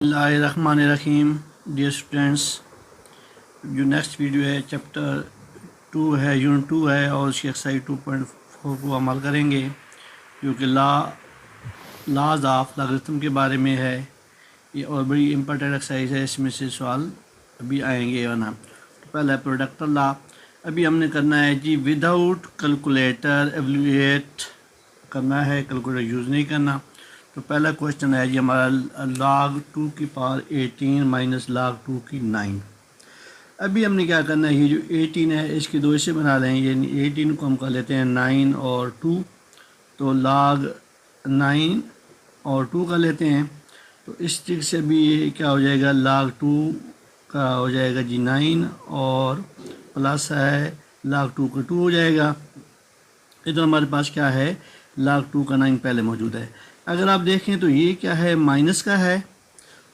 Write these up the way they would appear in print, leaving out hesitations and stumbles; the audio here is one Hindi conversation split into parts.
बिस्मिल्लाहिर्रहमानिर्रहीम। डियर स्टूडेंट्स, जो नेक्स्ट वीडियो है चैप्टर 2 है, यूनिट 2 है और उसकी एक्सरसाइज 2.4 को अमल करेंगे जो कि लाज ऑफ लॉगरिथम के बारे में है। ये और बड़ी इंपॉर्टेंट एक्सरसाइज है, इसमें से सवाल अभी आएंगे वरना। तो पहला है प्रोडक्ट लॉ। अभी हमने करना है जी विदाउट कैलकुलेटर एवल्यूएट करना है, कैलकुलेटर यूज़ नहीं करना। तो पहला क्वेश्चन है जी हमारा log 2 की पावर 18 माइनस log 2 की 9। अभी हमने क्या करना है, ये जो 18 है इसके दो हिस्से बना लें, यानी 18 को हम कर लेते हैं 9 और 2, तो log 9 और 2 कर लेते हैं। तो इस तरीके से अभी ये क्या हो जाएगा, log 2 का हो जाएगा जी 9 और प्लस है log 2 का 2 हो जाएगा। इधर हमारे पास क्या है, log 2 का 9 पहले मौजूद है। अगर आप देखें तो ये क्या है, माइनस का है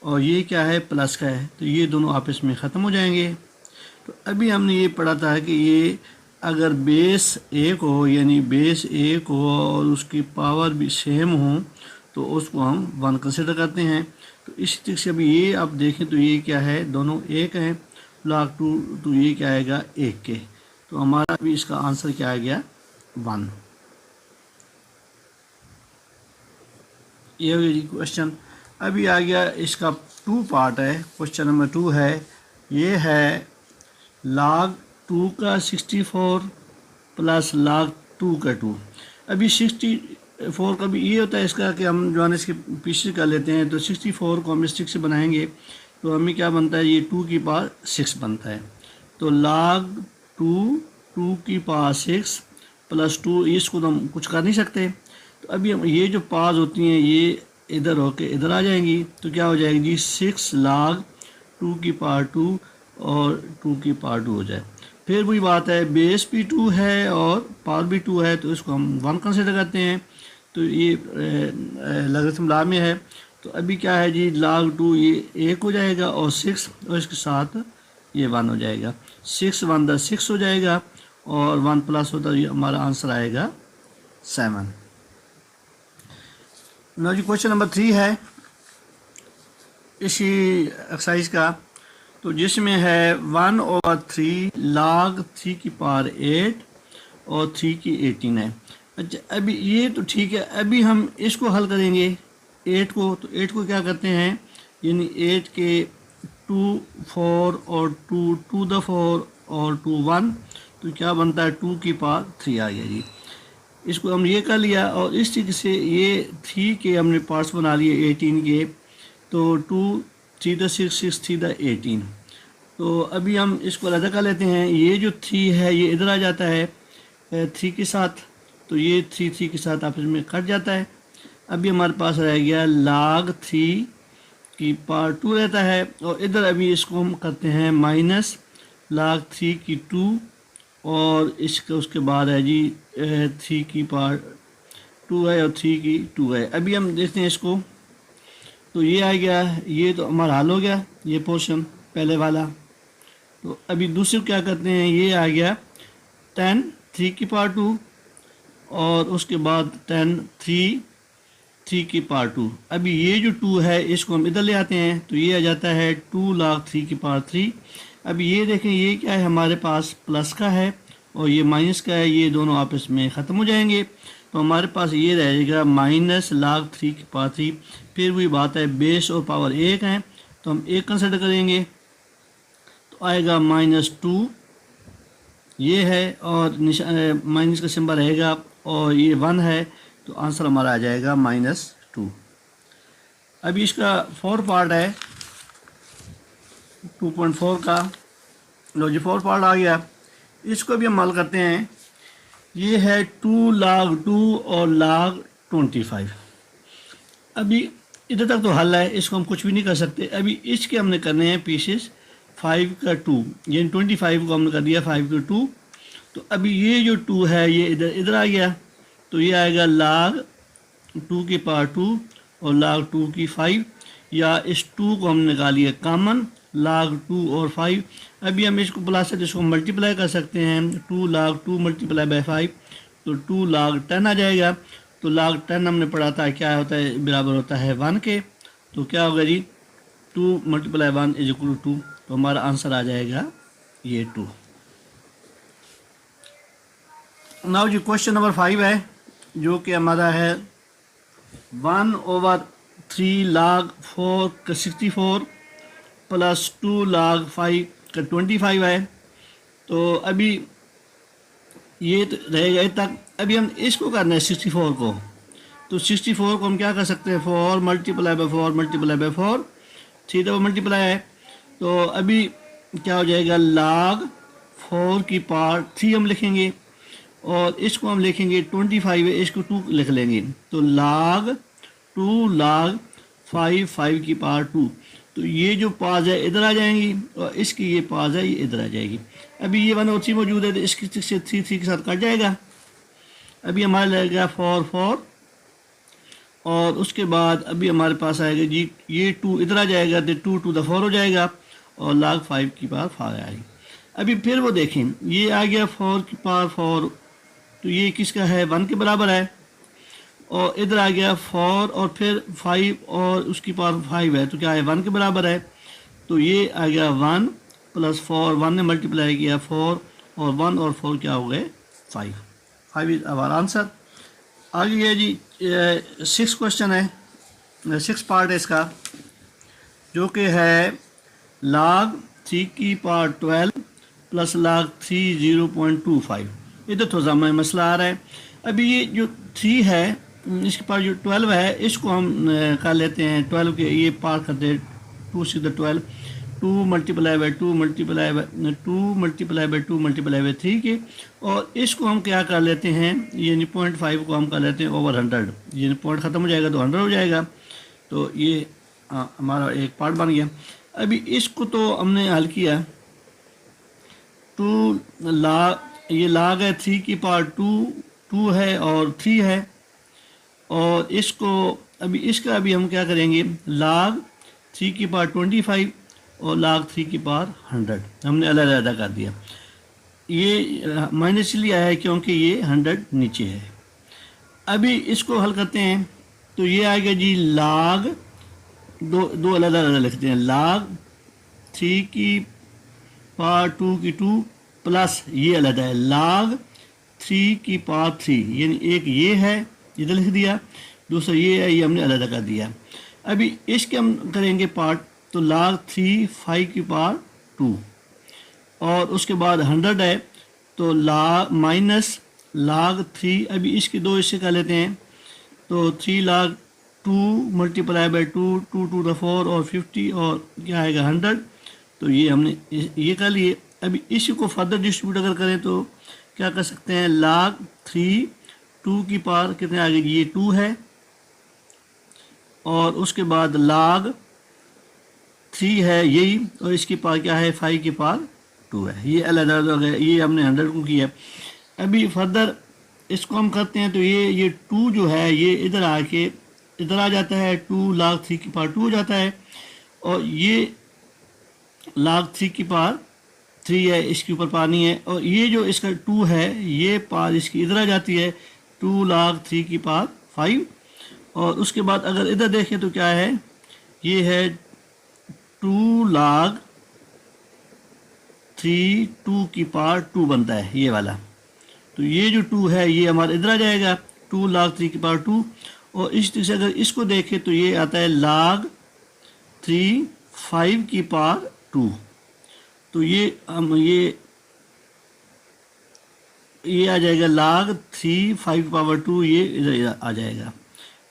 और ये क्या है, प्लस का है, तो ये दोनों आपस में ख़त्म हो जाएंगे। तो अभी हमने ये पढ़ा था कि ये अगर बेस एक हो, यानी बेस एक हो और उसकी पावर भी सेम हो तो उसको हम 1 कंसिडर करते हैं। तो इस तरीके से अभी ये आप देखें तो ये क्या है, दोनों एक हैं, log 2 तो ये क्या आएगा, एक के। तो हमारा भी इसका आंसर क्या आ गया, 1। ये हो गया क्वेश्चन। अभी आ गया इसका 2 पार्ट है, क्वेश्चन नंबर 2 है, ये है log 2 का 64 प्लस log 2 का 2। अभी 64 का भी ये होता है इसका कि हम जो है इसके पीछे कर लेते हैं, तो 64 को हम 6 से बनाएंगे तो हमें क्या बनता है, ये 2 की पावर 6 बनता है। तो log 2 की पावर 6 प्लस 2, इसको तो हम कुछ कर नहीं सकते। तो अभी हम ये जो पावर्स होती हैं ये इधर होके इधर आ जाएंगी, तो क्या हो जाएगी जी 6 log 2 की पावर 2 और 2 की पावर 2 हो जाए। फिर वही बात है, बेस भी 2 है और पावर भी 2 है, तो इसको हम 1 कंसिडर करते हैं। तो ये लॉगरिथम लॉ में है। तो अभी क्या है जी, log 2 ये 1 हो जाएगा और 6 और इसके साथ ये 1 हो जाएगा, 6 1 दा 6 हो जाएगा और 1 प्लस होता है, हमारा आंसर आएगा 7। नो जी क्वेश्चन नंबर 3 है इसी एक्सरसाइज का, तो जिसमें है 1/3 log 3 की पावर 8 और 3 की 18 है। अच्छा अभी ये तो ठीक है, अभी हम इसको हल करेंगे 8 को। तो 8 को क्या करते हैं, यानी 8 के 2 4 और 2 द 4 और 2 1, तो क्या बनता है 2 की पावर 3 आ गया जी। इसको हम ये कर लिया और इस तरीके से ये 3 के हमने पार्ट्स बना लिए 18 के, तो 2 3 द 6 6 3 द 18। तो अभी हम इसको अलग कर लेते हैं, ये जो 3 है ये इधर आ जाता है 3 के साथ, तो ये 3 के साथ आपस में कट जाता है। अभी हमारे पास रह गया log 3 की पावर 2 रहता है, और इधर अभी इसको हम करते हैं माइनस log 3 की 2 और इसके उसके बाद है जी 3 की पावर 2 है और 3 की 2 है। अभी हम देखते हैं इसको, तो ये आ गया, ये तो हमारा हल हो गया ये पोर्शन पहले वाला। तो अभी दूसरे क्या करते हैं, ये आ गया 10 3 की पावर 2 और उसके बाद 10 3 की पावर 2। अभी ये जो 2 है इसको हम इधर ले आते हैं, तो ये आ जाता है 2 log 3 की पावर 3। अभी ये देखें ये क्या है, हमारे पास प्लस का है और ये माइनस का है, ये दोनों आपस में ख़त्म हो जाएंगे। तो हमारे पास ये रहेगा माइनस log 3 की पावर 3। फिर वही बात है, बेस और पावर 1 है तो हम 1 कंसिडर करेंगे, तो आएगा -2 ये है और माइनस का सिंबल रहेगा और ये 1 है, तो आंसर हमारा आ जाएगा -2। अभी इसका 4 पार्ट है 2.4 का। लो जी 4 पार्ट आ गया, इसको भी हम हल करते हैं। ये है 2 log 2 और log 25। अभी इधर तक तो हल है, इसको हम कुछ भी नहीं कर सकते। अभी इसके हमने करने हैं पीसेस 5 का 2, यानी 25 को हमने कर दिया 5 का 2। तो अभी ये जो 2 है ये इधर आ गया, तो ये आएगा log 2 की पावर 2 और log 2 की 5, या इस 2 को हमने निकाल लिया कॉमन, log 2 और 5। अभी हम इसको प्लस से इसको मल्टीप्लाई कर सकते हैं, 2 log 2 मल्टीप्लाई बाई 5, तो 2 log 10 आ जाएगा। तो log 10 हमने पढ़ा था क्या होता है, बराबर होता है 1 के। तो क्या होगा जी, 2 मल्टीप्लाई 1 इज इक्वल टू 2, तो हमारा आंसर आ जाएगा ये 2। नाउ जी क्वेश्चन नंबर 5 है, जो कि हमारा है 1/3 log 4 का 64 प्लस 2 log 5 का 25 है। तो अभी ये तो रहेगा ये तक। अभी हम इसको करना है 64 को, तो 64 को हम क्या कर सकते हैं, 4 मल्टीप्लाई बाई 4 मल्टीप्लाई बाई 4, 3 दफ़ा मल्टीप्लाई है, तो अभी क्या हो जाएगा, log 4 की पावर 3 हम लिखेंगे, और इसको हम लिखेंगे 25 है, इसको 2 लिख लेंगे, तो log 2 log 5 की पावर 2। तो ये जो पास है इधर आ जाएंगी, और इसकी ये पास है ये इधर आ जाएगी। अभी ये 1 और 3 मौजूद है, तो इसकी 6 से 3 के साथ कट जाएगा। अभी हमारे लगेगा 4 और उसके बाद अभी हमारे पास आएगा जी ये 2 इधर आ जाएगा, तो 2 to the 4 हो जाएगा, और log 5 की पावर 5 आएगी। अभी फिर वो देखें, ये आ गया 4 की पावर 4, तो ये किसका है, 1 के बराबर है, और इधर आ गया 4 और फिर 5 और उसकी पावर 5 है, तो क्या है, 1 के बराबर है, तो ये आ गया 1 प्लस 4, 1 ने मल्टीप्लाई किया 4, और 1 और 4 क्या हो गए, 5 इज आवर आंसर। आगे ये जी 6 क्वेश्चन है, 6 पार्ट है इसका, जो कि है log 3 की पावर 12 प्लस log 3 0.25। इधर थोड़ा सा हमें मसला आ रहा है। अभी ये जो 3 है, इसके पास जो 12 है, इसको हम कर लेते हैं 12 के, ये पार करते हैं 2 6 12, 2 multiply by 2 multiply by 2 multiply by 2 multiply by 3 के, और इसको हम क्या कर लेते हैं, यानी 0.5 को हम कर लेते हैं ओवर 100, यानी पॉइंट ख़त्म हो जाएगा तो 100 हो जाएगा, तो ये हमारा एक पार्ट बन गया। अभी इसको तो हमने हल किया, 2 log, ये log है 3 की पावर 2 है और 3 है, और इसको अभी इसका अभी हम क्या करेंगे, log 3 की पावर 25 और log 3 की पावर 100 हमने अलग अलग कर दिया। ये माइनस इसलिए आया है क्योंकि ये 100 नीचे है। अभी इसको हल करते हैं, तो ये आएगा जी log दो अलग अलग लिखते हैं, log 3 की पावर 2 की 2 प्लस ये अलग है log 3 की पावर 3, यानी एक ये है इधर लिख दिया, दूसरा ये है, ये हमने अलग कर दिया। अभी इसके हम करेंगे पार्ट, तो log 3 5 की पावर 2, और उसके बाद 100 है, तो log माइनस log 3, अभी इसके दो हिस्से कर लेते हैं, तो 3 log 2 multiply by 2 2 to the 4 और 50, और क्या आएगा 100, तो ये हमने ये कर लिए। अभी इसी को फर्दर डिस्ट्रीब्यूट अगर करें तो क्या कर सकते हैं, log 3 2 की पावर कितने आ गई, ये 2 है, और उसके बाद log 3 है यही, और इसकी पावर क्या है, 5 की पावर 2 है, ये अलग अलग हो गया, ये हमने 100 को किया। अभी फर्दर इसको हम करते हैं, तो ये 2 जो है ये इधर आके इधर आ जाता है, 2 log 3 की पावर 2 हो जाता है, और ये log 3 की पावर 3 है, इसके ऊपर पानी है, और ये जो इसका 2 है ये पावर इसकी इधर आ जाती है, 2 log 3 की पावर 5, और उसके बाद अगर इधर देखें तो क्या है, ये है 2 log 3 2 की पावर 2 बनता है ये वाला, तो ये जो 2 है ये हमारा इधर आ जाएगा, 2 log 3 की पावर 2, और इस तरह से अगर इसको देखें तो ये आता है log 3 5 की पावर 2, तो ये हम ये आ जाएगा log 3 5 की पावर 2, ये इधर आ जाएगा,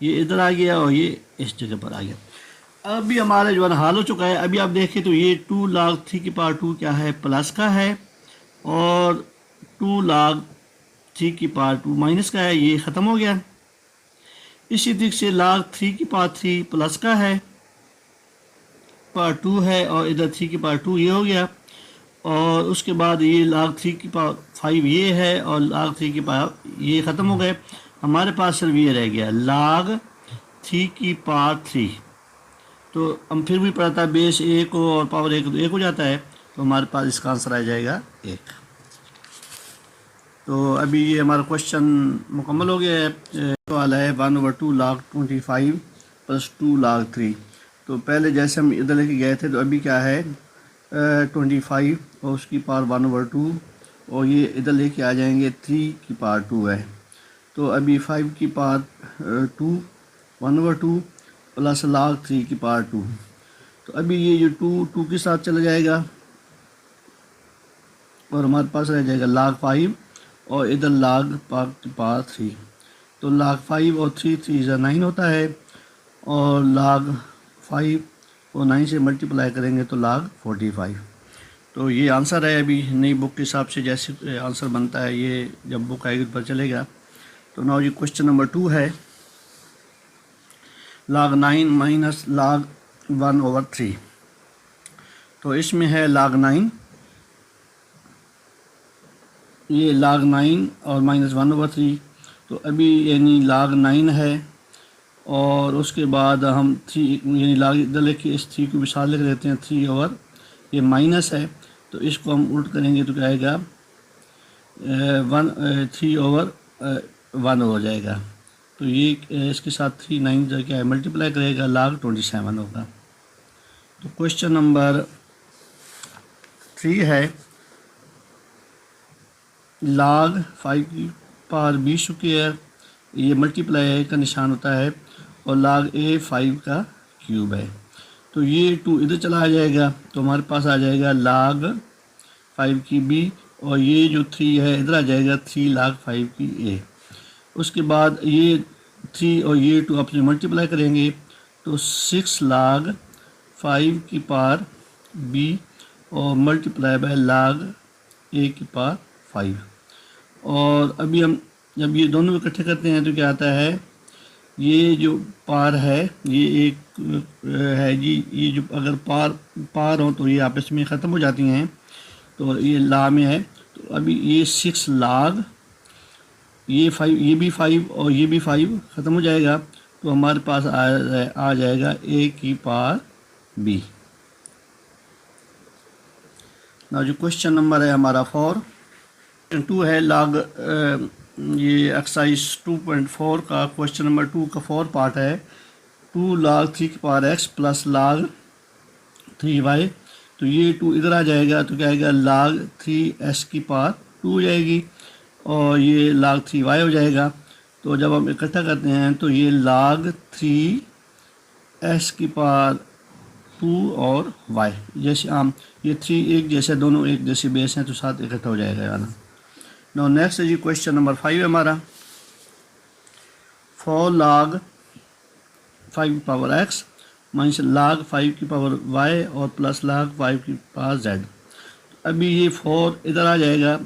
ये इधर आ गया और ये इस जगह पर आ गया। अभी हमारा जो है हाल हो चुका है। अभी आप देखें तो ये 2 log 3 की पावर 2 क्या है, प्लस का है, और 2 log 3 की पावर 2 माइनस का है, ये ख़त्म हो गया। इसी तरीके से log 3 की पावर 3 प्लस का है, पावर 2 है, और इधर 3 की पावर 2 ये हो गया, और उसके बाद ये log 3 की पावर 5 ये है, और log 3 की पावर ये ख़त्म हो गए। हमारे पास सिर्फ ये रह गया log 3 की पावर 3, तो हम फिर भी पढ़ा था बेस 1 हो और पावर 1 तो 1 हो जाता है, तो हमारे पास इसका आंसर आ जाएगा 1। तो अभी ये हमारा क्वेश्चन मुकम्मल हो गया है। सवाल है 1/2 log 25 प्लस 2 log 3। तो पहले जैसे हम इधर लेके गए थे, तो अभी क्या है 25 और उसकी पावर 1/2, और ये इधर लेके आ जाएंगे 3 की पावर 2 है। तो अभी 5 की पावर 2 1/2 प्लस log 3 की पावर 2। तो अभी ये जो 2 के साथ चला जाएगा और हमारे पास रह जाएगा log 5 और इधर log पावर 3। तो log 5 और 3 9 होता है, और log 5 और 9 से मल्टीप्लाई करेंगे तो log 45। तो ये आंसर है अभी नई बुक के हिसाब से जैसे आंसर बनता है, ये जब बुक आएगी तो पता चलेगा। तो नाउ ये क्वेश्चन नंबर 2 है log 9 माइनस log 1/3। तो इसमें है log 9, ये log 9 और माइनस 1/3। तो अभी यानी log 9 है, और उसके बाद हम 3 यानी log इधर लेके इस 3 को विशाल लिख देते हैं 3 ओवर, ये माइनस है तो इसको हम उल्ट करेंगे तो क्या आएगा 3/1 हो जाएगा। तो ये इसके साथ 3 9 जो क्या है मल्टीप्लाई करेगा log 27 होगा। तो क्वेश्चन नंबर 3 है log 5 की पावर b स्क्वायर, ये मल्टीप्लाई का निशान होता है, और log a 5 का क्यूब है। तो ये 2 इधर चला आ जाएगा तो हमारे पास आ जाएगा log 5 की b, और ये जो 3 है इधर आ जाएगा 3 log 5 की a। उसके बाद ये 3 और ये 2 आपस में मल्टीप्लाई करेंगे तो 6 log 5 की पावर b और मल्टीप्लाई बाय log a की पावर 5। और अभी हम जब ये दोनों इकट्ठे करते हैं तो क्या आता है, ये जो पार है ये एक है जी, ये जो अगर पार हो तो ये आपस में ख़त्म हो जाती हैं, तो ये ला में है। तो अभी ये 6 log ये 5, ये भी 5 और ये भी 5 ख़त्म हो जाएगा, तो हमारे पास आ जाएगा a की पावर b। ना जो क्वेश्चन नंबर है हमारा 4 2 है log ये एक्सरसाइज 2.4 का क्वेश्चन नंबर 2 का 4 पार्ट है 2 log 3 की power x plus log 3y। तो ये 2 इधर आ जाएगा तो क्या आएगा log 3s की पावर 2 हो जाएगी, और ये log 3y हो जाएगा। तो जब हम इकट्ठा करते हैं तो ये log 3s की पावर 2 और y, जैसे हम ये 3 एक जैसे दोनों एक जैसे बेस हैं तो साथ इकट्ठा हो जाएगा यानी। नो नेक्स्ट है जी क्वेश्चन नंबर 5 है हमारा 4 log 5 की पावर x माइनस log 5 की पावर y और प्लस log 5 की पावर z। अभी ये 4 इधर आ जाएगा,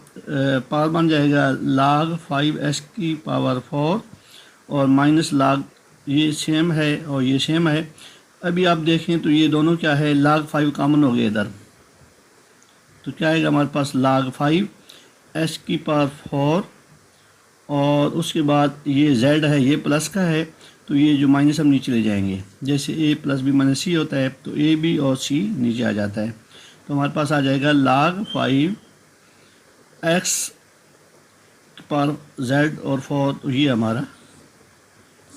पावर बन जाएगा log 5s की पावर 4 और माइनस log, ये सेम है और ये सेम है। अभी आप देखें तो ये दोनों क्या है log 5 कॉमन हो गए इधर, तो क्या आएगा हमारे पास log 5 s की पावर 4, और उसके बाद ये z है ये प्लस का है, तो ये जो माइनस हम नीचे ले जाएंगे, जैसे a plus b minus c होता है तो a b और c नीचे आ जाता है। तो हमारे पास आ जाएगा log 5 x पावर z और 4, तो ये हमारा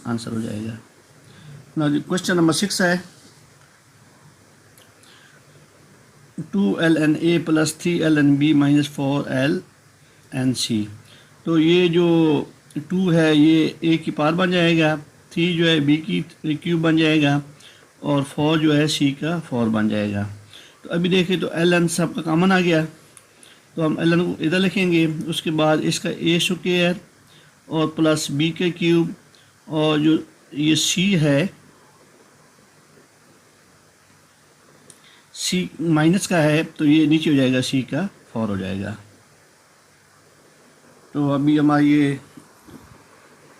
आंसर हो जाएगा। ना क्वेश्चन नंबर 6 है 2ln a plus 3ln b minus 4ln c। तो ये जो 2 है ये a की पावर बन जाएगा, 3 जो है b की क्यूब बन जाएगा, और 4 जो है c का 4 बन जाएगा। तो अभी देखिए तो ln सबका कॉमन आ गया, तो हम ln को इधर लिखेंगे, उसके बाद इसका a स्क्वायर और प्लस b के क्यूब, और जो ये c है c माइनस का है तो ये नीचे हो जाएगा c का 4 हो जाएगा। तो अभी हमारा ये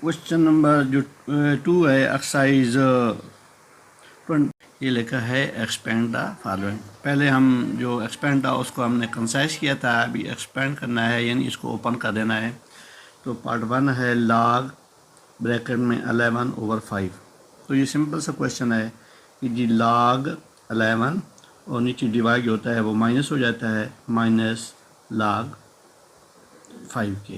क्वेश्चन नंबर जो 2 है एक्सरसाइज 20, ये लिखा है एक्सपेंड द फॉलोइंग। पहले हम जो एक्सपेंड था उसको हमने कंसाइज किया था, अभी एक्सपेंड करना है यानी इसको ओपन कर देना है। तो पार्ट 1 है log ब्रैकेट में 11/5। तो ये सिंपल सा क्वेश्चन है कि जी log 11 और नीचे डिवाइड होता है वो माइनस हो जाता है माइनस log 5 के,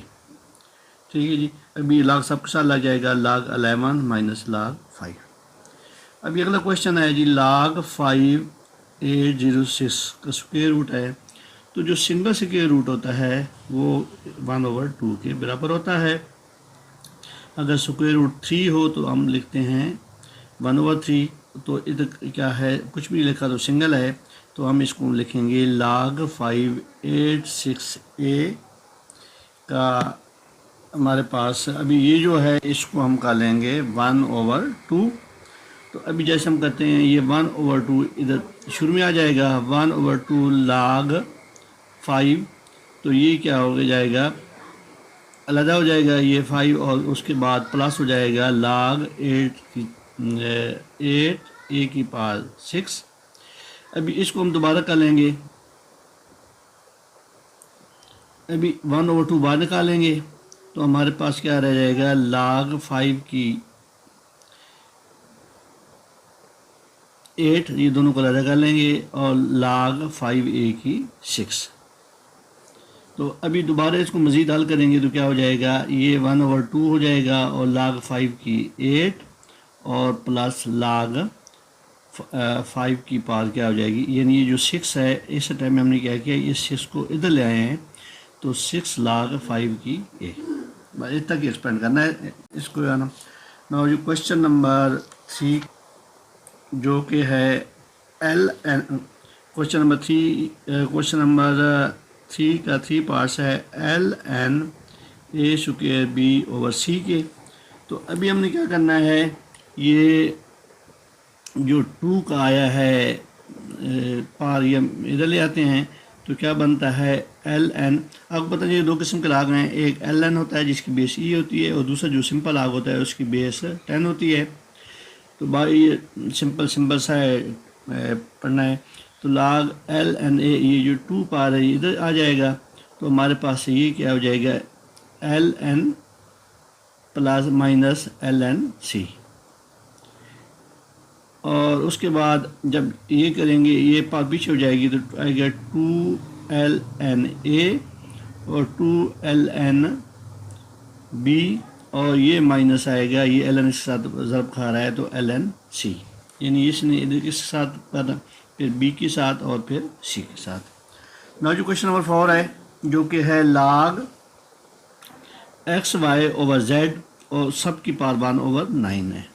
ठीक है जी। अभी log सबके साथ लग जाएगा log 11 माइनस log 5। अभी अगला क्वेश्चन है जी, log 5806 का स्क्वायर रूट है। तो जो सिंगल स्क्वायर रूट होता है वो 1/2 के बराबर होता है। अगर स्क्वायर रूट 3 हो तो हम लिखते हैं 1/3। तो इधर क्या है, कुछ भी लिखा तो सिंगल है, तो हम इसको लिखेंगे log 586a का हमारे पास अभी ये जो है इसको हम का लेंगे 1/2। तो अभी जैसे हम करते हैं ये 1/2 इधर शुरू में आ जाएगा, 1/2 log 5। तो ये क्या हो जाएगा, अलग हो जाएगा ये 5, और उसके बाद प्लस हो जाएगा log 8a⁴ अभी इसको हम दोबारा कर लेंगे। अभी 1/2 बाहर निकालेंगे तो हमारे पास क्या रह जाएगा, log 5 की 8, ये दोनों को अलग कर लेंगे, और log 5a की 6। तो अभी दोबारा इसको मज़ीद हल करेंगे तो क्या हो जाएगा, ये 1/2 हो जाएगा, और log 5 की 8 और प्लस log 5 की पावर क्या हो जाएगी, यानी ये जो 6 है इस टाइम में हमने क्या किया, ये 6 को इधर ले आए हैं, तो 6 log 5 की 8। बस इतना ही एक्सपेंड करना है इसको है ना। नाउ जो क्वेश्चन नंबर 3 जो कि है क्वेश्चन नंबर 3 का 3 पार्ट्स है ln a²b/c के। तो अभी हमने क्या करना है, ये जो 2 का आया है पार ये इधर ले आते हैं, तो क्या बनता है ln। आपको पता है दो किस्म के लाग हैं, एक ln होता है जिसकी बेस e होती है, और दूसरा जो सिंपल लाग होता है उसकी बेस 10 होती है। तो भाई ये सिंपल सा है पढ़ना है। तो log ln a, ये जो 2 पार है इधर आ जाएगा, तो हमारे पास ये क्या हो जाएगा, ln plus minus ln c। और उसके बाद जब ये करेंगे ये पार पीछे हो जाएगी, तो आएगा 2ln a और 2ln b, और ये माइनस आएगा, ये ln के साथ ज़रब खा रहा है तो ln c, यानी इसने इधर के साथ करना, फिर b के साथ और फिर c के साथ। नाउ जो क्वेश्चन नंबर 4 है जो कि है log xy/z और सब की पावर 1/9 है।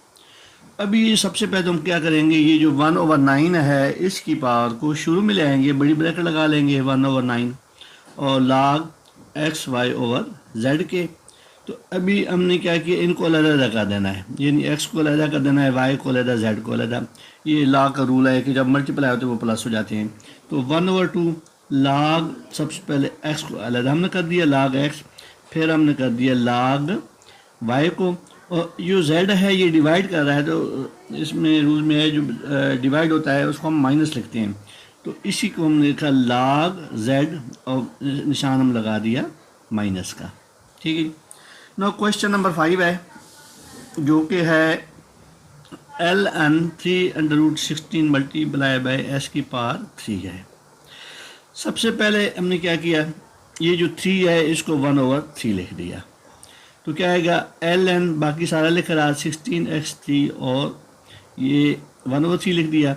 अभी ये सबसे पहले तो हम क्या करेंगे, ये जो 1/9 है इसकी पावर को शुरू में ले आएंगे, बड़ी ब्रैकेट लगा लेंगे 1/9 और log xy/z के। तो अभी हमने क्या किया, इनको अलग कर देना है, यानी x को अलग कर देना है, y को अलग, z को अलग। ये log का रूल है कि जब मल्टीप्लाई होते हैं वो प्लस हो जाते हैं। तो 1/2 log, सबसे पहले x को अलग हमने कर दिया log x, फिर हमने कर दिया log y को, और जो z है ये डिवाइड कर रहा है, तो इसमें रूल में है जो डिवाइड होता है उसको हम माइनस लिखते हैं, तो इसी को हमने लिखा log z और निशान हम लगा दिया माइनस का। ठीक है। नो क्वेश्चन नंबर 5 है जो कि है ln 3√16 मल्टीप्लाई बाय s की पावर 3 है। सबसे पहले हमने क्या किया, ये जो 3 है इसको 1/3 लिख दिया, तो क्या आएगा ln, बाकी सारा लिख रहा 16x3 और ये 1/3 लिख दिया।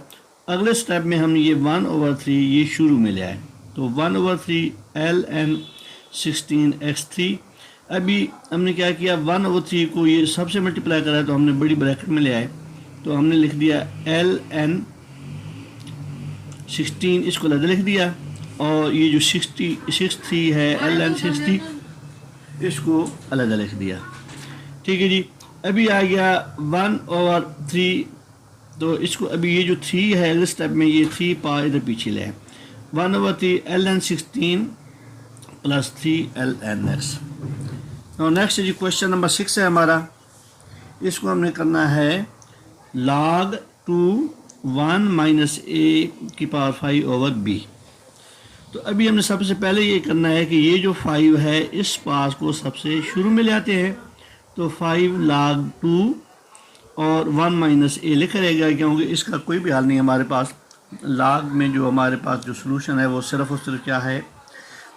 अगले स्टेप में हम ये 1/3 ये शुरू में ले आए, तो 1/3 ln 16x3। अभी हमने क्या किया, 1/3 को ये सबसे मल्टीप्लाई करा है तो हमने बड़ी ब्रैकेट में ले आए, तो हमने लिख दिया ln 16, इसको अलग लिख दिया, और ये जो 63 है ln 60 इसको अलग लिख दिया। ठीक है जी। अभी आ गया 1/3, तो इसको अभी ये जो 3 है इस स्टेप में ये 3 पावर इधर पीछे ले आए, 1/3 ln 16 प्लस 3 ln x। तो नेक्स्ट जी क्वेश्चन नंबर 6 है हमारा, इसको हमने करना है log 2 1 - a की पावर 5/b। तो अभी हमने सबसे पहले ये करना है कि ये जो 5 है इस पास को सबसे शुरू में ले आते हैं, तो 5 log 2 और 1 - a लिख रहेगा, क्योंकि इसका कोई भी हल नहीं है हमारे पास। log में जो हमारे पास जो सलूशन है वो सिर्फ और सिर्फ क्या है,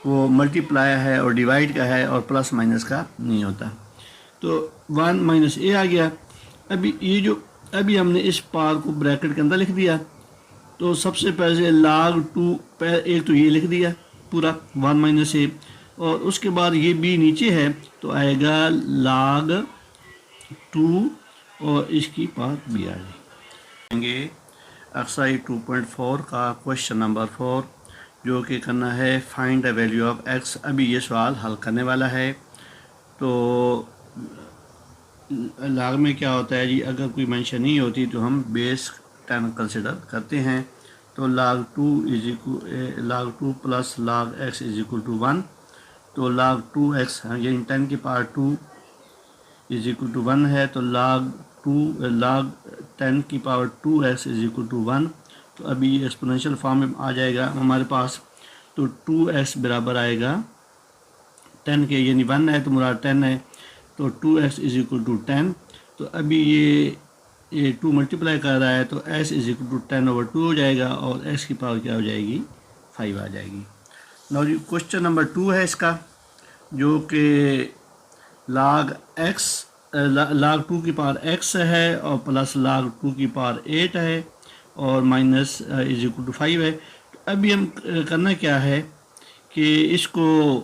वो मल्टीप्लाई है और डिवाइड का है और प्लस माइनस का नहीं होता। तो 1 - a आ गया। अभी ये जो अभी हमने इस पार को ब्रैकेट के अंदर लिख दिया। तो सबसे पहले log 2, एक तो ये लिख दिया पूरा 1 माइनस ए, और उसके बाद ये बी नीचे है तो आएगा log 2 और इसकी पावर बी आ जाएंगे। एक्सरसाइज 2.4 का क्वेश्चन नंबर 4 जो कि करना है find the value of x. अभी ये सवाल हल करने वाला है। तो log में क्या होता है जी, अगर कोई मेंशन नहीं होती तो हम बेस 10 कंसिडर करते हैं। तो log 2 plus log x is equal to 1। तो log 2x यानी 10 की पावर 2 इज इक्वल टू 1 है। तो log 10 की power 2x is equal to 1। तो अभी ये एक्सपोनेंशियल फॉर्म में आ जाएगा हमारे पास। तो 2x बराबर आएगा 10 के, यानी 1 है तो मुराद 10 है। तो 2x इज इक्वल टू 10। तो अभी ये 2 मल्टीप्लाई कर रहा है तो s इज इक्वल टू 10/2 हो जाएगा और x की पावर क्या हो जाएगी, 5 आ जाएगी। नाउ जी क्वेश्चन नंबर 2 है इसका, जो कि log 2 की पावर x है और प्लस log 2 की पावर 8 है और माइनस इज इक्वल टू 5 है। तो अभी हम करना क्या है कि इसको,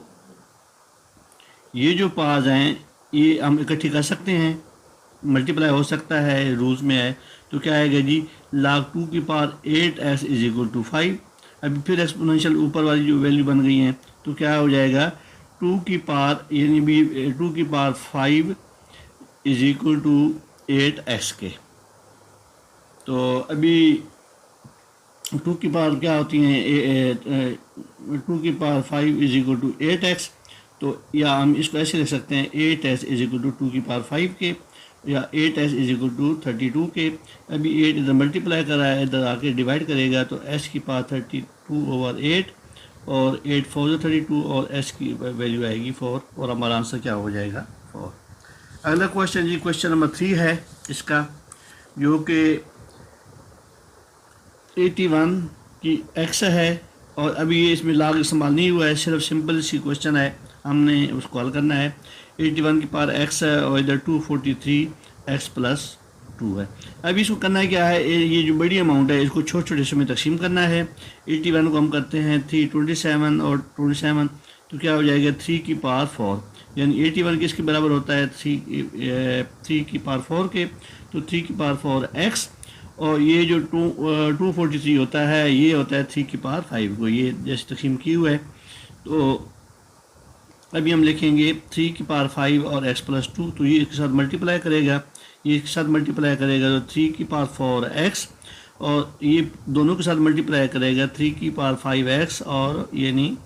ये जो पावर्स हैं ये हम इकट्ठी कर सकते हैं, मल्टीप्लाई हो सकता है, रूल्स में है। तो क्या आएगा जी, log 2 की power 8s is equal to 5। अभी फिर एक्सपोनेंशियल ऊपर वाली जो वैल्यू बन गई हैं तो क्या हो जाएगा, 2 की पावर यानी भी 2 की power 5 is equal to 8s के। तो अभी 2 की पावर क्या होती हैं, 2 की power 5 is equal to 8x। तो या हम इसको ऐसे लिख सकते हैं 8s इज इक्वल टू 2 की पावर 5 के, या 8s इज इक्वल टू 32 के। अभी 8 इधर मल्टीप्लाई कर रहा है, इधर आके डिवाइड करेगा तो s की पावर 32/8 और 8 4 32 और s की वैल्यू आएगी 4 और हमारा आंसर क्या हो जाएगा, 4। अगला क्वेश्चन जी क्वेश्चन नंबर 3 है इसका, जो कि 81 की x है और अभी ये इसमें log इस्तेमाल नहीं हुआ है, सिर्फ सिंपल सी क्वेश्चन है, हमने उसको हल करना है। 81 की पावर x है और इधर 243x प्लस 2 है। अभी इसको करना क्या है, ये जो बड़ी अमाउंट है इसको छोटे छोटे हिस्सों में तकसीम करना है। 81 को हम करते हैं 327 और 27, तो क्या हो जाएगा 3 की पावर 4, यानी 81 किसके बराबर होता है, 3 की पावर 4 के। तो 3 की पावर 4x और ये जो 243 होता है ये होता है 3 की पावर 5 को, ये जैसे तकसीम की हुआ है। तो अभी हम लिखेंगे 3 की पावर 5 और x प्लस 2, तो ये इसके साथ मल्टीप्लाई करेगा, ये इसके साथ मल्टीप्लाई करेगा तो 3 की पावर 4x और ये दोनों के साथ मल्टीप्लाई करेगा 3 की पावर 5x और यानी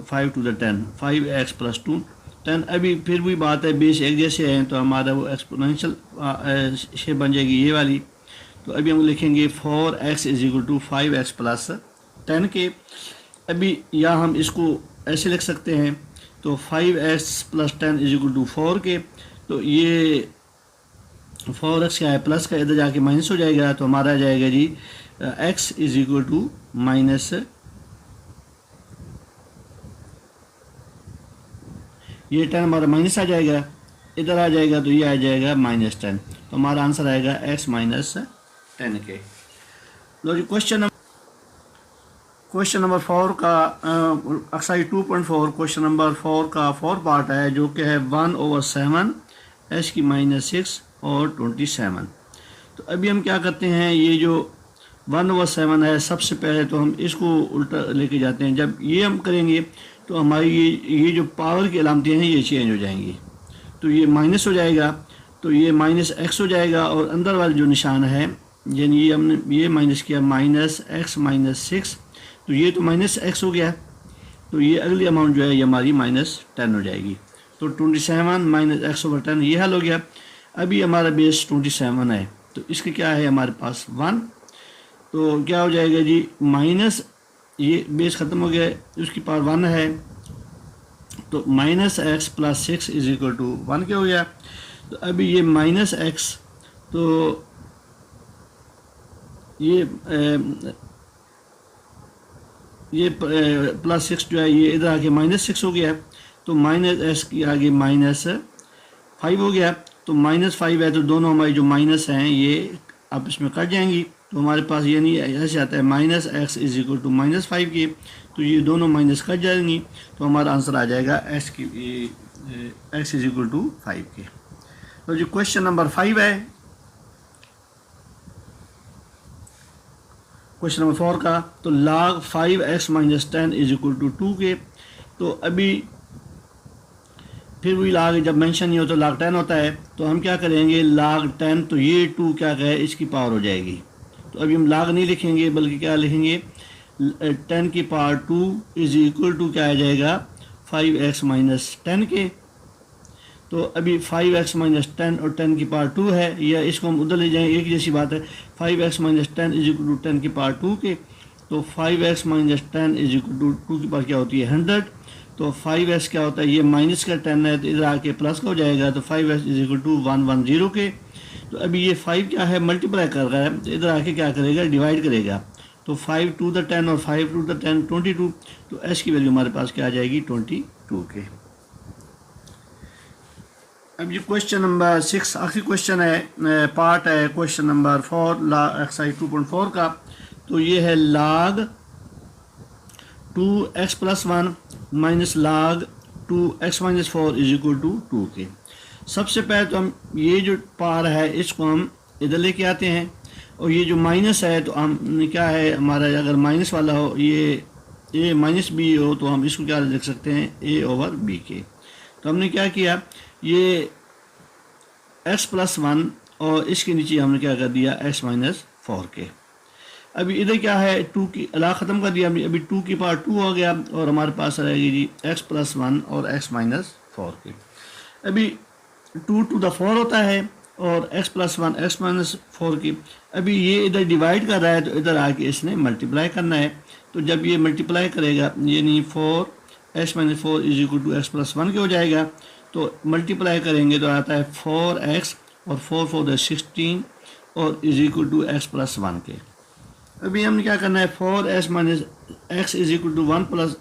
5 to the 10 5x प्लस 2 10। अभी फिर भी बात है बेस एक जैसे हैं तो हमारा वो एक्सपोनेंशियल शेप बन जाएगी ये वाली। तो अभी हम लिखेंगे 4x is equal to 5x plus 10 के। अभी या हम इसको ऐसे लिख सकते हैं, तो 5x plus 10 is equal to 4 के। तो ये 4x क्या है प्लस का, इधर जाके माइनस हो जाएगा तो हमारा आ जाएगा जी x is equal to minus, ये 10 हमारा माइनस आ जाएगा, इधर आ जाएगा तो ये आ जाएगा -10। तो हमारा आंसर आएगा x माइनस 10 के। लो जी क्वेश्चन नंबर 4 का एक्सरसाइज 2.4 क्वेश्चन नंबर 4 का 4 पार्ट है, जो कि है 1/7 h की -6 और 27। तो अभी हम क्या करते हैं, ये जो 1/7 है सबसे पहले तो हम इसको उल्टा लेके जाते हैं। जब ये हम करेंगे तो हमारी ये जो पावर की अलामतें हैं ये चेंज हो जाएंगी। तो ये माइनस हो जाएगा तो ये -x हो जाएगा और अंदर वाला जो निशान है यानी ये हमने ये माइनस किया -x -6, तो ये तो -x हो गया। तो ये अगली अमाउंट जो है ये हमारी -10 हो जाएगी। तो 27 -x/10 ये हल हो गया। अभी हमारा बेस 27 है तो इसके क्या है हमारे पास 1, तो क्या हो जाएगा जी माइनस, ये बेस ख़त्म हो गया, उसकी पावर 1 है तो -x plus 6 is equal to 1 क्या हो गया। तो अभी ये -x, तो ये +6 जो है ये इधर आके -6 हो गया, तो -s की आगे -5 हो गया। तो -5 है, तो दोनों हमारी जो माइनस हैं ये आपस में कट जाएंगी। तो हमारे पास ये नहीं ऐसे आता है -x = -5 के, तो ये दोनों माइनस कट जाएंगी, तो हमारा आंसर आ जाएगा x = 5 के। तो जो क्वेश्चन नंबर 5 है, क्वेश्चन नंबर 4 का, तो log 5x - 10 = 2 के। तो अभी फिर वही log जब मेंशन नहीं हो तो log 10 होता है, तो हम क्या करेंगे log 10, तो ये 2 क्या है इसकी पावर हो जाएगी। तो अभी हम log नहीं लिखेंगे बल्कि क्या लिखेंगे 10 की पावर 2 = क्या आ जाएगा 5x - 10 के। तो अभी 5x - 10 और 10 की पावर 2 है, या इसको हम उधर ले जाएंगे, एक जैसी बात है। 5x - 10 = 10 की पावर 2 के, तो 5x - 10 = 2 की पावर क्या होती है 100। तो 5x क्या होता है, ये माइनस का 10 है तो इधर आके प्लस का हो जाएगा, तो 5x = 110 के। तो अभी ये 5 क्या है मल्टीप्लाई कर रहा है, तो इधर आके क्या करेगा डिवाइड करेगा, तो 5 × 10 और 5 × 10 22। तो s की वैल्यू हमारे पास क्या आ जाएगी 22 के। अब ये क्वेश्चन नंबर 6 आखिरी क्वेश्चन है, पार्ट है क्वेश्चन नंबर 4 एक्सरसाइज 2.4 का। तो ये है log 2x + 1 - log 2x - 4 = 2 के। सबसे पहले तो हम ये जो पार है इसको हम इधर लेके आते हैं, और ये जो माइनस है तो हम क्या है हमारा, अगर माइनस वाला हो ये a - b हो, तो हम इसको क्या लिख सकते हैं a/b के। तो हमने क्या किया, ये x + 1 और इसके नीचे हमने क्या कर दिया x - 4 के। अभी इधर क्या है 2 की अला ख़त्म कर दिया, अभी 2 की पावर 2 हो गया, और हमारे पास रहेगी जी x + 1 और x - 4 के। अभी 2 to the 4 होता है और x + 1 x - 4 की। अभी ये इधर डिवाइड कर रहा है, तो इधर आके इसने मल्टीप्लाई करना है। तो जब ये मल्टीप्लाई करेगा, ये नहीं 4x - 4 = x + 1 के हो जाएगा। तो मल्टीप्लाई करेंगे तो आता है 4x और 4 4 16 और = x + 1 के। अभी हमने क्या करना है 4x - x = 1 प्लस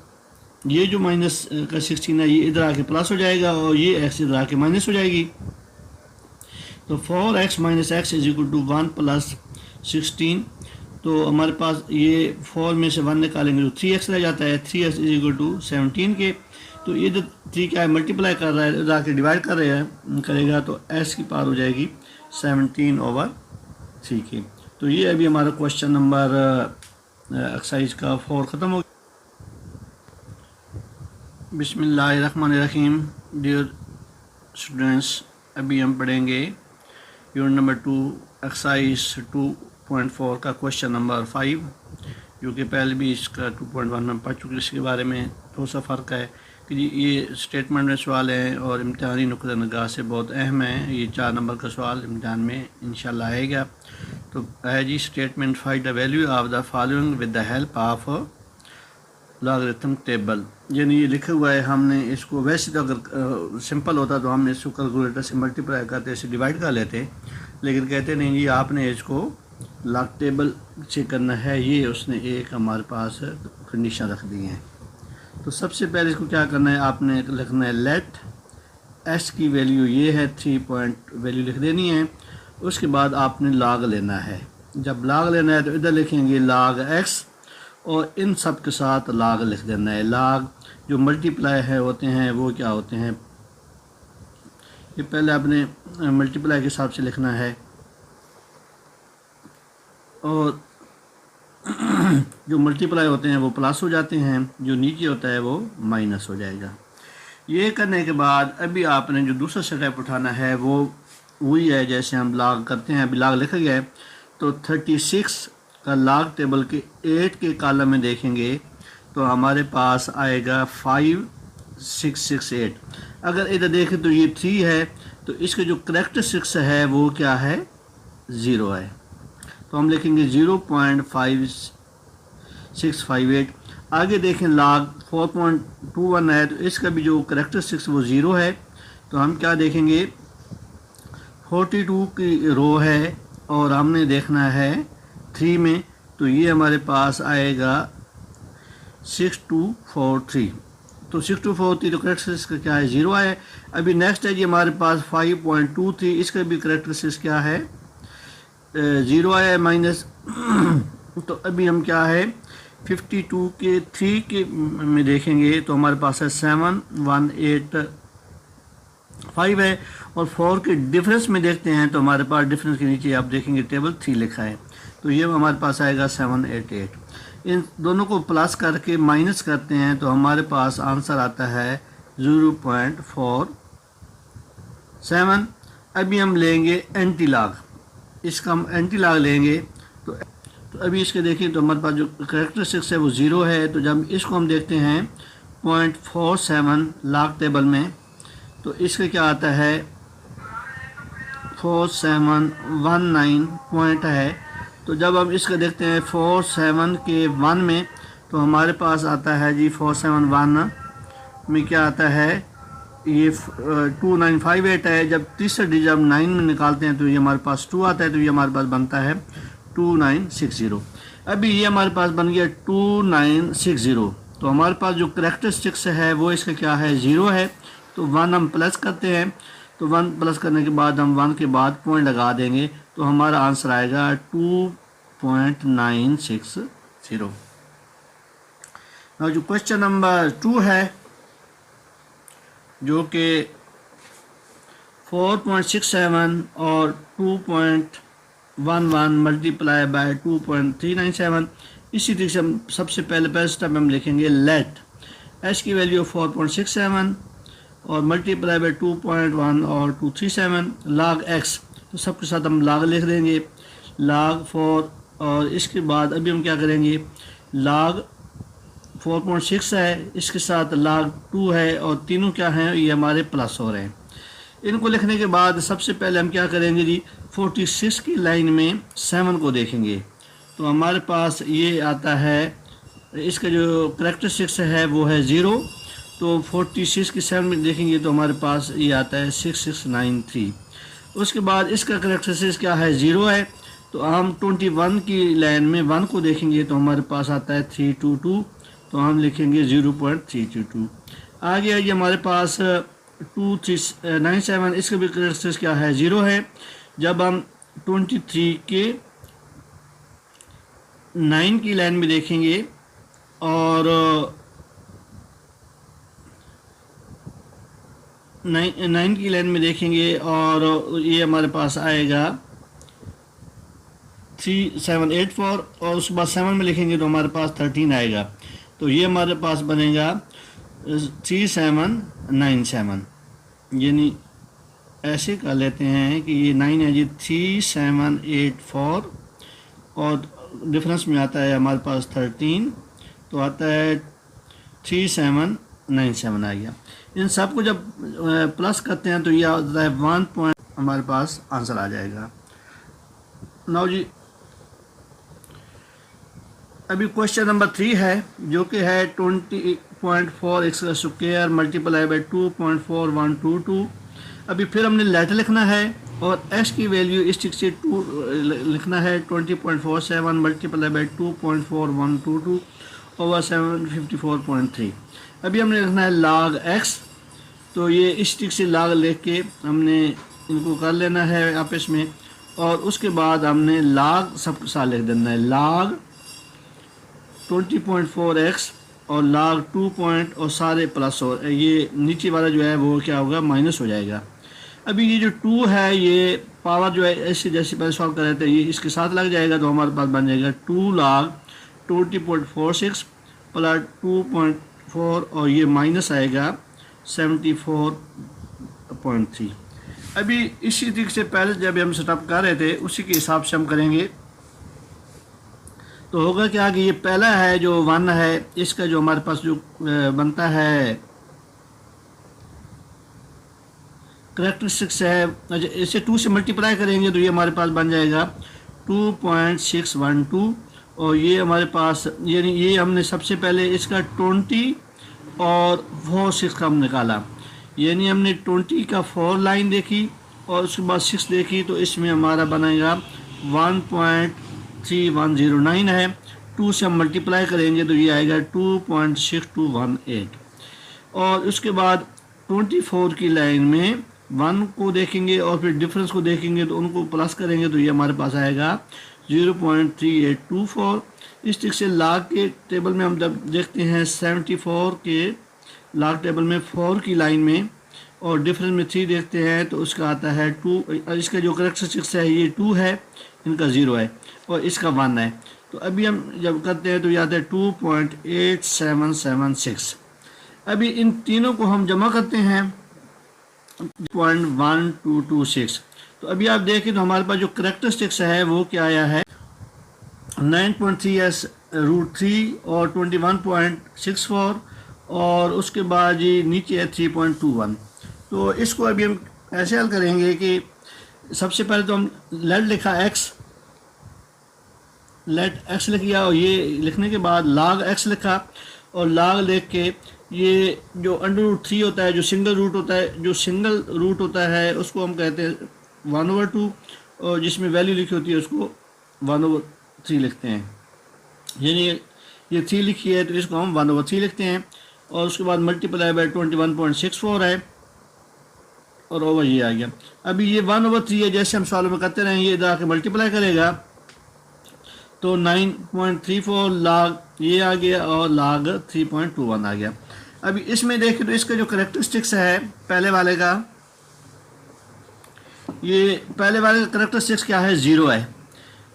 ये जो माइनस का 16 है ये इधर आके प्लस हो जाएगा, और ये x इधर आके माइनस हो जाएगी। तो 4x - x = 1 + 16, तो हमारे पास ये 4 में से 1 निकालेंगे तो 3x रह जाता है, 3x = 17 के। तो ये जो 3 क्या है मल्टीप्लाई कर रहा है, इधर आके डिवाइड कर रहा है करेगा, तो s की पावर हो जाएगी 17/3 की। तो ये अभी हमारा क्वेश्चन नंबर एक्सरसाइज का 4 ख़त्म हो गया। बिस्मिल्लाहिर्रहमानिर्रहीम। डियर स्टूडेंट्स, अभी हम पढ़ेंगे यूनिट नंबर 2 एक्सरसाइज 2.4 का क्वेश्चन नंबर 5, जो कि पहले भी इसका 2.1 में पढ़ चुके। इसके बारे में थोड़ा सा फ़र्क है कि जी ये स्टेटमेंट में सवाल हैं और इम्तहानी नुक़्ता निगाह से बहुत अहम है। ये 4 नंबर का सवाल इम्तहान में इंशाल्लाह आएगा। तो है जी statement find the value of the following with the help of logarithm table. यानी ये लिखा हुआ है, हमने इसको वैसे तो अगर सिंपल होता तो हम इसको कैलकुलेटर से मल्टीप्लाई करते, इसे डिवाइड कर लेते, लेकिन कहते नहीं जी आपने इसको लॉग टेबल से करना है। ये उसने एक हमारे पास कंडीशन रख दी है। तो सबसे पहले इसको क्या करना है, आपने लिखना है लेट एस की वैल्यू ये है 3 पॉइंट वैल्यू लिख देनी है। उसके बाद आपने लॉग लेना है। जब लॉग लेना है तो इधर लिखेंगे लॉग एक्स और इन सब के साथ लॉग लिख देना है। लॉग जो मल्टीप्लाई है होते हैं वो क्या होते हैं, ये पहले आपने मल्टीप्लाई के हिसाब से लिखना है, और जो मल्टीप्लाई होते हैं वो प्लस हो जाते हैं, जो नीचे होता है वो माइनस हो जाएगा। ये करने के बाद अभी आपने जो दूसरा स्टेप उठाना है वो वही है जैसे हम लॉग करते हैं। अभी लॉग लिखा गया है, तो 36 का लॉग टेबल के 8 के कॉलम में देखेंगे तो हमारे पास आएगा 5668। अगर इधर देखें तो ये 3 है, तो इसके जो करेक्टरिस्टिक्स है वो क्या है 0 है, तो हम लिखेंगे 0.5658। आगे देखें लॉग 4.21 है, तो इसका भी जो करेक्टरिस्टिक्स वो 0 है, तो हम क्या देखेंगे 42 की रो है और हमने देखना है 3 में, तो ये हमारे पास आएगा 6243। तो 624 तो करेक्टरिस्टिक्स का क्या है, 0 है। अभी नेक्स्ट है जी हमारे पास 5.23, इसका भी करेक्टरिस्टिक्स क्या है, 0 है माइनस। तो अभी हम क्या है 52 के 3 के में देखेंगे तो हमारे पास है 7185 है, और 4 के डिफरेंस में देखते हैं तो हमारे पास डिफरेंस के नीचे आप देखेंगे टेबल 3 लिखा है, तो ये हमारे पास आएगा 788। इन दोनों को प्लस करके माइनस करते हैं तो हमारे पास आंसर आता है 0.47। अभी हम लेंगे एंटी लॉग, इसका हम एंटी लॉग लेंगे तो अभी इसके देखिए तो हमारे पास जो करेक्टरिस्टिक्स है वो 0 है। तो जब इसको हम देखते हैं 0.47 लॉग टेबल में तो इसका क्या आता है 4719 पॉइंट है। तो जब हम इसका देखते हैं 47 के 1 में तो हमारे पास आता है जी 471 में क्या आता है ये 2958 है। जब तीसरा डिजिट हम 9 में निकालते हैं तो ये हमारे पास 2 आता है, तो ये हमारे पास बनता है 2960। अभी ये हमारे पास बन गया 2960। तो हमारे पास जो करेक्टरिस्टिक्स है वो इसका क्या है 0 है। तो 1 हम प्लस करते हैं, तो 1 प्लस करने के बाद हम 1 के बाद पॉइंट लगा देंगे तो हमारा आंसर आएगा 2.960। जो क्वेश्चन नंबर 2 है जो कि 4.67 और 2.11 मल्टीप्लाई बाय 2.397। इसी तरीके से हम सबसे पहले स्टेप में हम लिखेंगे लेट एच की वैल्यू 4.67 और मल्टीप्लाई बाय 2.1 और 237 log x, तो सबके साथ हम log लिख देंगे log 4। और इसके बाद अभी हम क्या करेंगे log 4.6 है, इसके साथ log 2 है और तीनों क्या हैं ये हमारे प्लस हो रहे हैं। इनको लिखने के बाद सबसे पहले हम क्या करेंगे जी 46 की लाइन में 7 को देखेंगे तो हमारे पास ये आता है, इसका जो करेक्टरिस्टिक्स है वो है 0। तो 46 की 7 में देखेंगे तो हमारे पास ये आता है 6693। उसके बाद इसका करेक्टरिस्टिक्स क्या है 0 है। तो हम 21 की लाइन में 1 को देखेंगे तो हमारे पास आता है 322, तो हम लिखेंगे 0.322। आगे ये हमारे पास 2397, इसका भी करेक्टरिस्टिक्स क्या है 0 है। जब हम 23 के 9 की लाइन में देखेंगे और 9 की लाइन में देखेंगे और ये हमारे पास आएगा 3784 और उसके बाद 7 में लिखेंगे तो हमारे पास 13 आएगा, तो ये हमारे पास बनेगा 3797। यानी ऐसे कर लेते हैं कि ये 9 है जी 3784 और डिफरेंस में आता है हमारे पास 13, तो आता है 3797 आ गया। इन सब को जब प्लस करते हैं तो ये आता है 1 पॉइंट, हमारे पास आंसर आ जाएगा। नाउ जी अभी क्वेश्चन नंबर 3 है जो कि है 20.4 x का स्क्वायर मल्टीप्लाई बाय 2.4122। अभी फिर हमने लेटर लिखना है और x की वैल्यू इस ठीक से 2 लिखना है 20.47 मल्टीप्लाई बाय 2.4122 ओवर 754.3। अभी हमने लिखना है log x, तो ये इस ठीक से log लिख के हमने इनको कर लेना है आपस में, और उसके बाद हमने log सबके साथ लिख देना है log 20.4x और log 2 पॉइंट और सारे प्लस, और ये नीचे वाला जो है वो क्या होगा माइनस हो जाएगा। अभी ये जो 2 है ये पावर जो है ऐसे जैसे पहले सॉल्व कर रहे थे ये इसके साथ लग जाएगा, तो हमारे पास बन जाएगा 2 log 20.46 प्लस 2.4 और ये माइनस आएगा 74.3। अभी इसी तरीके से पहले जब हम सेटअप कर रहे थे उसी के हिसाब से हम करेंगे, तो होगा क्या कि ये पहला है जो 1 है इसका जो हमारे पास जो बनता है करेक्टरिस्टिक्स है, अच्छा इसे 2 से मल्टीप्लाई करेंगे तो ये हमारे पास बन जाएगा 2.612 और ये हमारे पास यानी ये हमने सबसे पहले इसका 20 और 46 का हम निकाला, यानी हमने 20 का 4 लाइन देखी और उसके बाद 6 देखी, तो इसमें हमारा बनेगा 1.3109 है। 2 से हम मल्टीप्लाई करेंगे तो ये आएगा 2.6218। और उसके बाद 24 की लाइन में 1 को देखेंगे और फिर डिफरेंस को देखेंगे तो उनको प्लस करेंगे तो ये हमारे पास आएगा 0.3824। इस तरीके से लाग के टेबल में हम जब देखते हैं 74 के लाग टेबल में 4 की लाइन में और डिफरेंस में 3 देखते हैं तो उसका आता है 2। इसका जो करेक्टरिस्टिक्स है ये 2 है, इनका 0 है और इसका 1 है। तो अभी हम जब करते हैं तो ये आता है 2.8776। अभी इन तीनों को हम जमा करते हैं 0.1226। तो अभी आप देखें तो हमारे पास जो करेक्टरिस्टिक्स है वो क्या आया है 9.3s√3 और 21.64 और उसके बाद ये नीचे है 3.21। तो इसको अभी हम ऐसे हल करेंगे कि सबसे पहले तो हम लेट लिखा लेट x लिख लिया और ये लिखने के बाद log x लिखा और log लिख के ये जो √3 होता है, जो सिंगल रूट होता है उसको हम कहते हैं 1/2 और जिसमें वैल्यू लिखी होती है उसको 1/3 लिखते हैं। यानी ये 3 लिखी है तो इसको हम 1/3 लिखते हैं और उसके बाद मल्टीप्लाई बाय 21.64 है और ओवर ये आ गया। अभी ये 1/3 है, जैसे हम सवालों में करते रहें ये इधर आके मल्टीप्लाई करेगा तो 9.34 log ये आ गया और log 3.21 आ गया। अभी इसमें देखें तो इसका जो करेक्टरिस्टिक्स है पहले वाले का करेक्टरिस्टिक्स क्या है 0 है।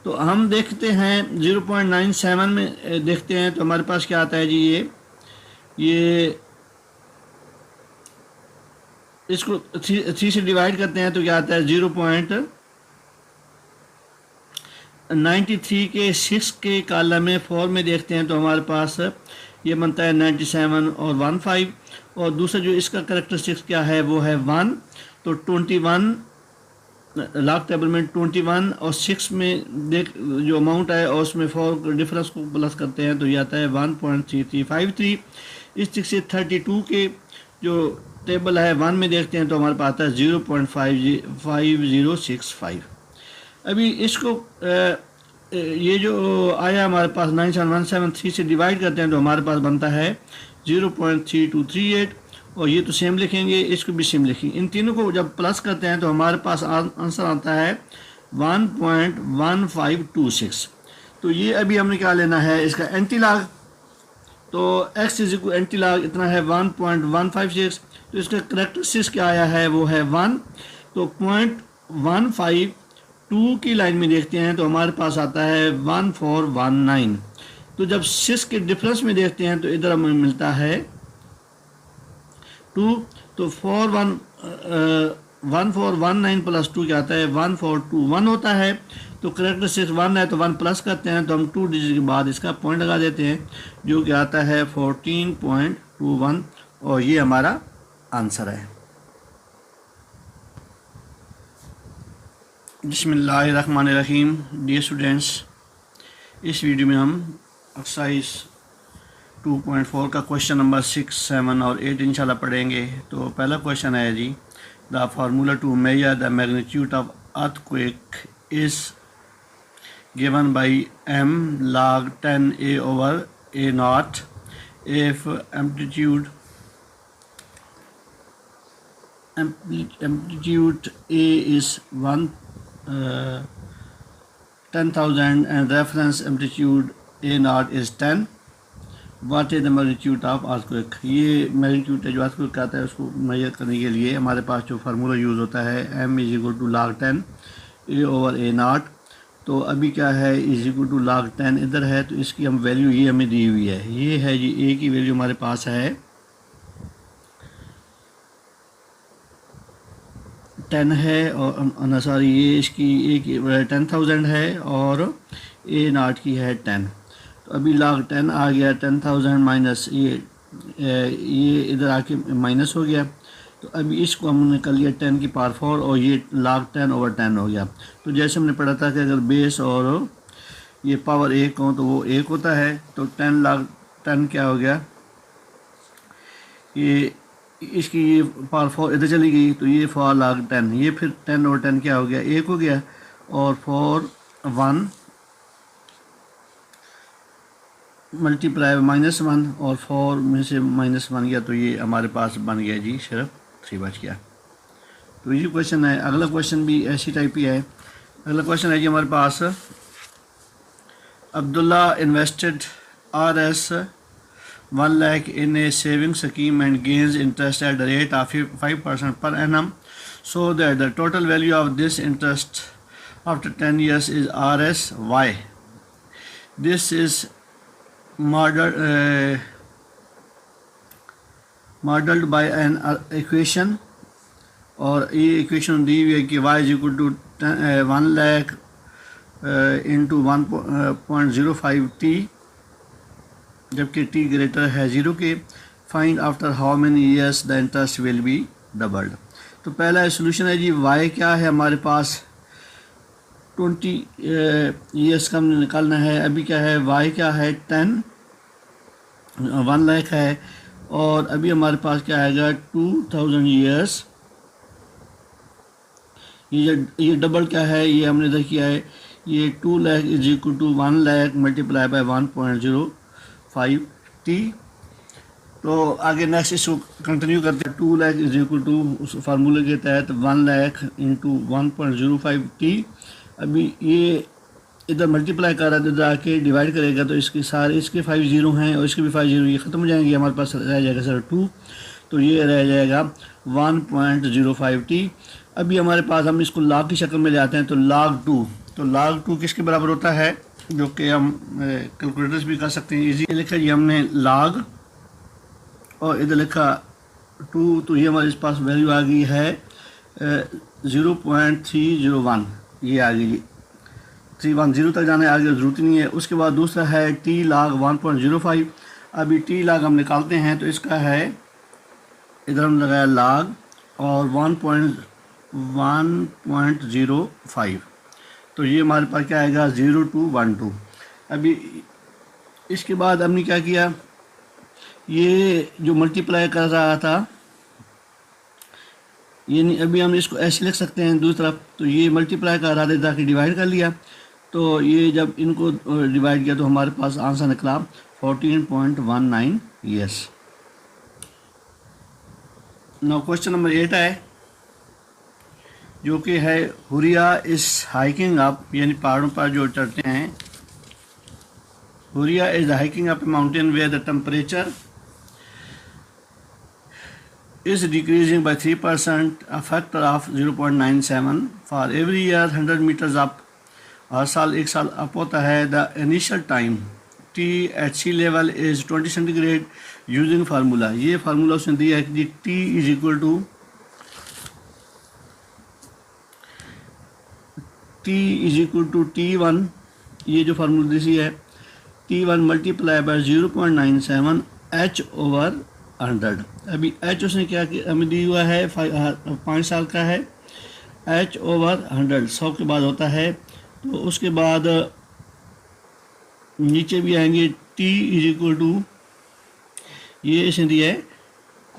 तो हम देखते हैं 0.97 में देखते हैं तो हमारे पास क्या आता है जी ये इसको 3 से डिवाइड करते हैं तो क्या आता है 0.93 के 6 के कॉलम में 4 में देखते हैं तो हमारे पास ये बनता है 97 और 15 और दूसरा जो इसका करेक्टरिस्टिक्स क्या है वो है 1। तो 21 लॉग टेबल में 21 और 6 में देख जो अमाउंट है और उसमें 4 डिफरेंस को प्लस करते हैं तो ये आता है 1.3353। इस तरीके से 32 के जो टेबल है 1 में देखते हैं तो हमारे पास आता है 0.5065। अभी इसको ये जो आया हमारे पास 97173 से डिवाइड करते हैं तो हमारे पास बनता है 0.3238 और ये तो सेम लिखेंगे, इसको भी सेम लिखेंगे। इन तीनों को जब प्लस करते हैं तो हमारे पास आंसर आता है 1.1526। तो ये अभी हमने क्या लेना है इसका एंटी लॉग। तो x इक्वल एंटी लॉग इतना है 1.156। तो इसका करेक्टरिस्टिक्स क्या आया है वो है 1। तो 0.152 की लाइन में देखते हैं तो हमारे पास आता है 1419। तो जब 6 के डिफरेंस में देखते हैं तो इधर हमें मिलता है 2। तो 1419 प्लस 2 क्या आता है 1421 होता है। तो करेक्टरिस्टिक्स 1 है तो 1 प्लस करते हैं तो हम 2 डिजिट के बाद इसका पॉइंट लगा देते हैं जो कि आता है 14.21 और ये हमारा आंसर है। बिस्मिल्लाहिर्रहमानिर्रहीम। डियर स्टूडेंट्स, इस वीडियो में हम एक्सरसाइज 2.4 का क्वेश्चन नंबर 6, 7 और 8 इंशाल्लाह पढ़ेंगे। तो पहला क्वेश्चन है जी, the formula to measure the magnitude of earthquake is given by m log 10 a/a0 if amplitude A is 10,000 and reference amplitude A0 is 10. What is the magnitude of earthquake? ये मैग्नीट्यूड है जो earthquake का आता है उसको मेजर करने के लिए हमारे पास जो फार्मूला यूज़ होता है m = log 10 a/a0। तो अभी क्या है = log 10 इधर है तो इसकी हम वैल्यू ये हमें दी हुई है, ये है जी a की वैल्यू हमारे पास है 10 है और सॉरी ये इसकी a की 10,000 है और a0 की है 10। तो अभी log 10 आ गया 10,000 माइनस ये इधर आके माइनस हो गया। तो अभी इसको हमने कर लिया 10 की पावर 4 और ये log 10/10 हो गया। तो जैसे हमने पढ़ा था कि अगर बेस और ये पावर 1 हो तो वो 1 होता है। तो 10 log 10 क्या हो गया, ये इसकी ये पावर 4 इधर चली गई तो ये 4 log 10, ये फिर 10/10 क्या हो गया 1 हो गया और 4 1 मल्टीप्लाई -1 और 4 में से -1 गया तो ये हमारे पास बन गया जी सिर्फ 3 बच गया। तो ये क्वेश्चन है। अगला क्वेश्चन भी ऐसी टाइप ही है। अगला क्वेश्चन है जी हमारे पास, Abdullah invested RS 1 lakh in a saving scheme and gains interest at the rate of 5% per annum, so that the total value of this interest after 10 years is RS Y. This is modeled by an equation, और ये इक्वेशन दी हुई है कि y is equal to 1 lakh into 1.05 t, जबकि t ग्रेटर है 0 के। Find after how many years the interest will be doubled. तो पहला सोल्यूशन है जी, y क्या है हमारे पास 20 ईयर्स का हमने निकालना है। अभी क्या है, y क्या है 1 लाख है, और अभी हमारे पास क्या आएगा 2000 ईयर्स। ये डबल क्या है, ये हमने इधर किया है, ये 2 lakh is equal to 1 lakh multiply by 1.05 t। तो आगे नेक्स्ट इसको कंटिन्यू करते हैं। 2 लाख इज इक्वल टू उस फार्मूले के तहत 1 लाख इंटू 1.05 t। अभी ये इधर मल्टीप्लाई कर रहा है, इधर आके डिवाइड करेगा तो इसके सारे, इसके 5 जीरो हैं और इसके भी 5 जीरो, ये ख़त्म हो जाएंगे। हमारे पास रह जाएगा सर 2, तो ये रह जाएगा 1.05 t। अभी हमारे पास, हम इसको log की शक्ल में ले आते हैं, तो log 2, तो log 2 किसके बराबर होता है, जो कि हम कैलकुलेटर्स भी कर सकते हैं इजी। लिखा जी हमने log और इधर लिखा 2, तो ये हमारे पास वैल्यू आ गई है 0.301, ये आ गई जी। 310 तक जाने आगे ज़रूरत नहीं है। उसके बाद दूसरा है t log 1.05। अभी t log हम निकालते हैं, तो इसका है, इधर हम लगाया log और 1.05, तो ये हमारे पास क्या आएगा 0212। अभी इसके बाद हमने क्या किया, ये जो मल्टीप्लाई कर रहा था, ये नहीं, अभी हम इसको ऐसे लिख सकते हैं दूसरी तरफ, तो ये मल्टीप्लाई कर रहा था, ताकि डिवाइड कर लिया, तो ये जब इनको डिवाइड किया तो हमारे पास आंसर निकला 14.19 ईयर्स। नाउ क्वेश्चन नंबर 8 है, जो कि है हुरिया इज हाइकिंग अप, यानी पहाड़ों पर जो चढ़ते हैं। Huriya is hiking up a mountain where the temperature is decreasing by 3%, a factor of 0.97 for every year 100 meters up। हर साल 1 साल अप होता है। The initial time T at sea level is 20 centigrade using formula. ये फार्मूला उसने दिया है कि T is equal to T1, ये जो फार्मूला दी है T1 multiply by 0.97 H over 100। अभी H उसने क्या किया, हमें दी हुआ है 5 साल का है, H ओवर 100 100 के बाद होता है। तो उसके बाद नीचे भी आएंगे T इज इक्वल टू, ये इसने दिया है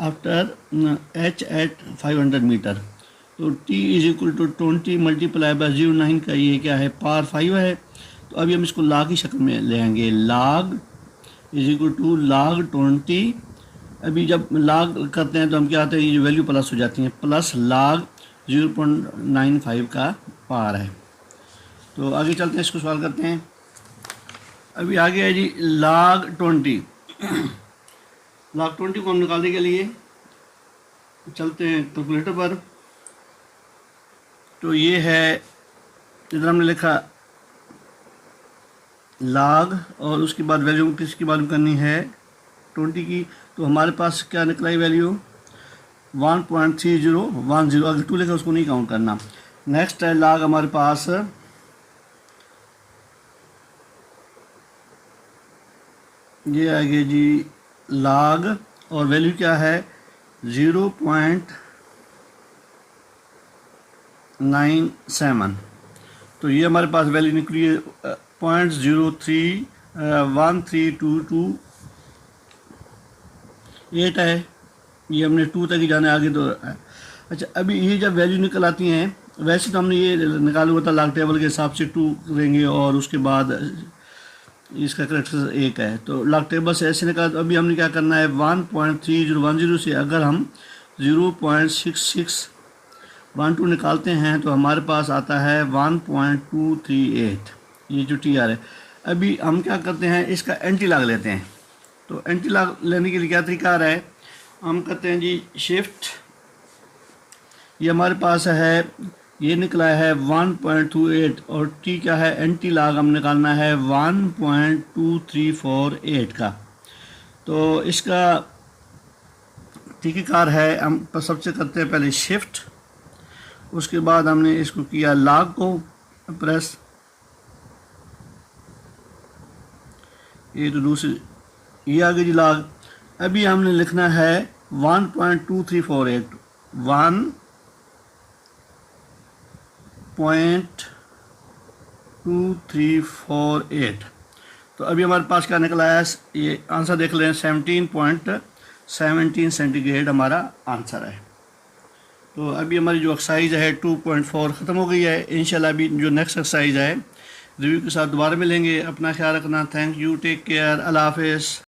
आफ्टर H एट 500 मीटर, तो T is equal to 20 multiply by 0.9 का ये क्या है पावर 5 है। तो अभी हम इसको log की शक्ल में ले आएंगे, log is equal to log 20। अभी जब log करते हैं तो हम क्या आते हैं, ये वैल्यू प्लस हो जाती है, प्लस log 0.95 का पावर है। तो आगे चलते हैं, इसको सॉल्व करते हैं। अभी आगे है जी log 20। log 20 को हम निकालने के लिए चलते हैं कैलकुलेटर पर। तो ये है, इधर हमने लिखा log और उसके बाद वैल्यू किसकी मालूम करनी है 20 की। तो हमारे पास क्या निकला है वैल्यू 1.3010। अगर 2 लिखा उसको नहीं काउंट करना। नेक्स्ट है log हमारे पास ये आगे जी log और वैल्यू क्या है 0.97। तो ये हमारे पास वैल्यू निकली है 0.031328 है। ये हमने 2 तक ही जाना है, आगे तो अच्छा। अभी ये जब वैल्यू निकल आती हैं, वैसे तो हमने ये निकाला हुआ था log टेबल के हिसाब से 2 करेंगे और उसके बाद इसका करेक्टर 1 है। तो लॉग टेबल से ऐसे निकाल, तो अभी हमने क्या करना है 1.3010 से अगर हम 0.6612 निकालते हैं तो हमारे पास आता है 1.238, ये जो टी आर है। अभी हम क्या करते हैं, इसका एंटी लॉग लेते हैं। तो एंटी लॉग लेने के लिए क्या तरीका आ रहा है, हम कहते हैं जी शिफ्ट, ये हमारे पास है, ये निकला है 1.28 और टी क्या है, एंटी लॉग हम निकालना है 1.2348 का। तो इसका तरीक़ाकार है, हम सबसे करते हैं पहले शिफ्ट, उसके बाद हमने इसको किया लॉग को प्रेस, ये तो दूसरी, ये आ गई जी लॉग। अभी हमने लिखना है 1.2348 1.2348। तो अभी हमारे पास क्या निकला है, ये आंसर देख लें, 17.17 सेंटीग्रेड हमारा आंसर है। तो अभी हमारी जो एक्सरसाइज है 2.4 ख़त्म हो गई है। इंशाल्लाह अभी जो नेक्स्ट एक्सरसाइज है रिव्यू के साथ दोबारा मिलेंगे। अपना ख्याल रखना। थैंक यू, टेक केयर, अल्लाह हाफ़िज़।